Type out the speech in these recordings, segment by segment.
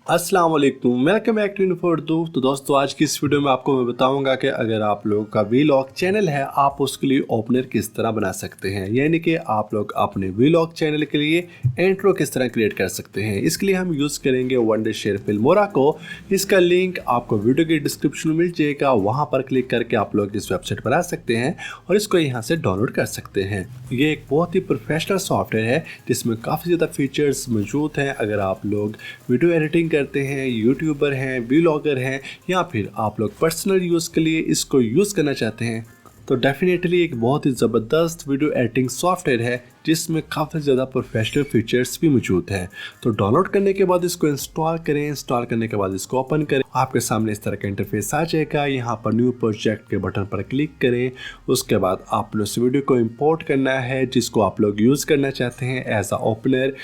अस्सलाम वालेकुम, welcome back to info. तो दोस्तों, आज की इस वीडियो में आपको मैं बताऊंगा कि अगर आप लोगों का वीलॉग चैनल है, आप उसके लिए ओपनर किस तरह बना सकते हैं। यानी कि आप लोग अपने वीलॉग चैनल के लिए इंट्रो किस तरह क्रिएट कर सकते हैं। इसके लिए हम यूज़ करेंगे वंडरशेयर फिल्मोरा को। इसका लिंक आपको वीडियो के डिस्क्रिप्शन में मिल जाएगा, वहाँ पर क्लिक करके आप लोग इस वेबसाइट बना सकते हैं और इसको यहाँ से डाउनलोड कर सकते हैं। ये एक बहुत ही प्रोफेशनल सॉफ्टवेयर है जिसमें काफ़ी ज़्यादा फीचर्स मौजूद हैं। अगर आप लोग वीडियो एडिटिंग करते हैं, यूट्यूबर हैं, व्लॉगर हैं, या फिर आप लोग पर्सनल यूज़ के लिए इसको यूज़ करना चाहते हैं, तो डेफिनेटली एक बहुत ही ज़बरदस्त वीडियो एडिटिंग सॉफ्टवेयर है जिसमें काफ़ी ज़्यादा प्रोफेशनल फीचर्स भी मौजूद हैं। तो डाउनलोड करने के बाद इसको इंस्टॉल करें। इंस्टॉल करने के बाद इसको ओपन करें। आपके सामने इस तरह का इंटरफेस आ जाएगा। यहाँ पर न्यू प्रोजेक्ट के बटन पर क्लिक करें। उसके बाद आप लोग इस वीडियो को इंपोर्ट करना है जिसको आप लोग यूज़ करना चाहते हैं एज अ ओपनर।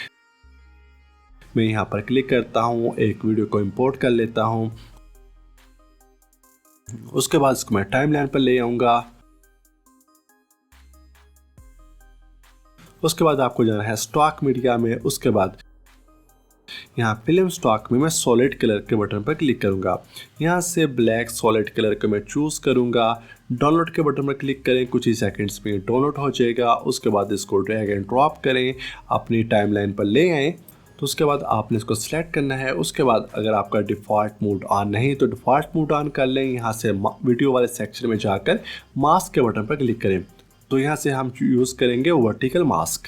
मैं यहाँ पर क्लिक करता हूँ, एक वीडियो को इंपोर्ट कर लेता हूँ। उसके बाद इसको मैं टाइमलाइन पर ले आऊँगा। उसके बाद आपको जाना है स्टॉक मीडिया में। उसके बाद यहाँ फिल्म स्टॉक में मैं सॉलिड कलर के बटन पर क्लिक करूँगा। यहाँ से ब्लैक सॉलिड कलर को मैं चूज़ करूँगा। डाउनलोड के बटन पर क्लिक करें, कुछ ही सेकंड्स में डाउनलोड हो जाएगा। उसके बाद इसको ड्रैग एंड ड्रॉप करें, अपनी टाइमलाइन पर ले आएँ। तो उसके बाद आपने इसको सिलेक्ट करना है। उसके बाद अगर आपका डिफ़ॉल्ट मोड ऑन नहीं तो डिफ़ॉल्ट मोड ऑन कर लें। यहाँ से वीडियो वाले सेक्शन में जाकर मास्क के बटन पर क्लिक करें। तो यहाँ से हम यूज़ करेंगे वर्टिकल मास्क।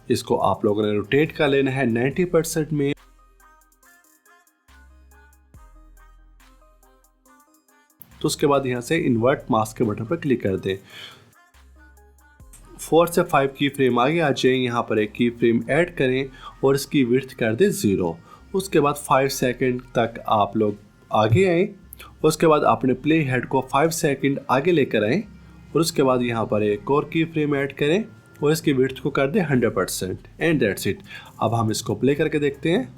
इसको आप लोगों ने रोटेट कर लेना है 90% में। तो उसके बाद यहाँ से इन्वर्ट मास्क के बटन पर क्लिक कर दें। 4 से 5 की फ्रेम आगे आ जाए। यहाँ पर एक की फ्रेम ऐड करें और इसकी विड्थ कर दें 0। उसके बाद 5 सेकंड तक आप लोग आगे आएँ। उसके बाद अपने प्ले हेड को 5 सेकंड आगे लेकर आएँ और उसके बाद यहाँ पर एक और की फ्रेम ऐड करें और इसकी विड्थ को कर दें 100% एंड दैट्स इट। अब हम इसको प्ले करके देखते हैं।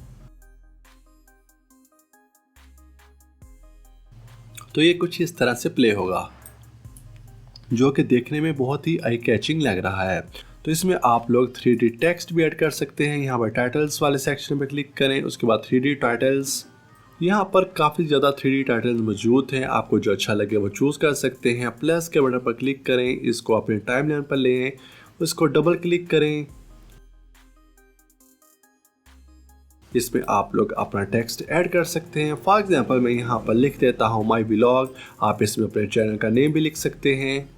तो ये कुछ इस तरह से प्ले होगा, जो कि देखने में बहुत ही आई कैचिंग लग रहा है। तो इसमें आप लोग 3D टेक्स्ट भी ऐड कर सकते हैं। यहाँ पर टाइटल्स वाले सेक्शन पर क्लिक करें। उसके बाद 3D टाइटल्स, यहाँ पर काफ़ी ज़्यादा 3D टाइटल्स मौजूद हैं। आपको जो अच्छा लगे वो चूज़ कर सकते हैं। प्लस के बटन पर क्लिक करें, इसको अपने टाइमलाइन पर लें, उसको डबल क्लिक करें। इसमें आप लोग अपना टेक्स्ट ऐड कर सकते हैं। फॉर एग्जांपल मैं यहाँ पर लिख देता हूँ माय व्लॉग। आप इसमें अपने चैनल का नेम भी लिख सकते हैं।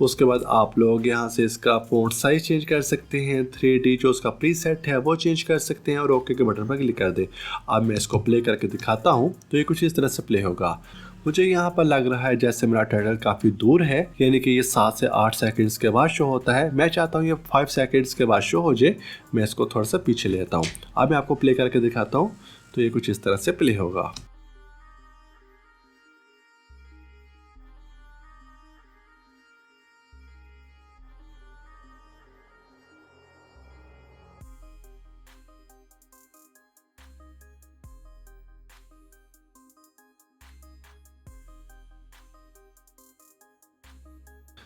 उसके बाद आप लोग यहाँ से इसका फ़ॉन्ट साइज चेंज कर सकते हैं। 3D जो उसका प्रीसेट है वो चेंज कर सकते हैं और ओके के बटन पर क्लिक कर दें। अब मैं इसको प्ले करके दिखाता हूँ। तो ये कुछ इस तरह से प्ले होगा। मुझे यहाँ पर लग रहा है जैसे मेरा टाइटल काफ़ी दूर है, यानी कि ये 7 से 8 सेकंड्स के बाद शो होता है। मैं चाहता हूँ ये 5 सेकंड्स के बाद शो हो जाए। मैं इसको थोड़ा सा पीछे लेता हूँ। अब मैं आपको प्ले करके दिखाता हूँ। तो ये कुछ इस तरह से प्ले होगा।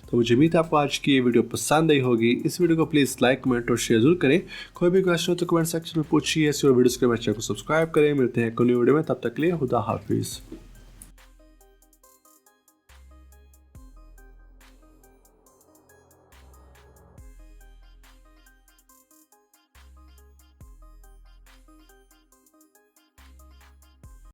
तो मुझे उम्मीद है आपको आज की ये वीडियो पसंद आई होगी। इस वीडियो को प्लीज़ लाइक, कमेंट और शेयर जरूर करें। कोई भी क्वेश्चन हो तो कमेंट सेक्शन में पूछिए। ऐसी और वीडियोस के लिए चैनल को सब्सक्राइब करें। मिलते हैं कोई वीडियो में, तब तक के लिए खुदा हाफिज़।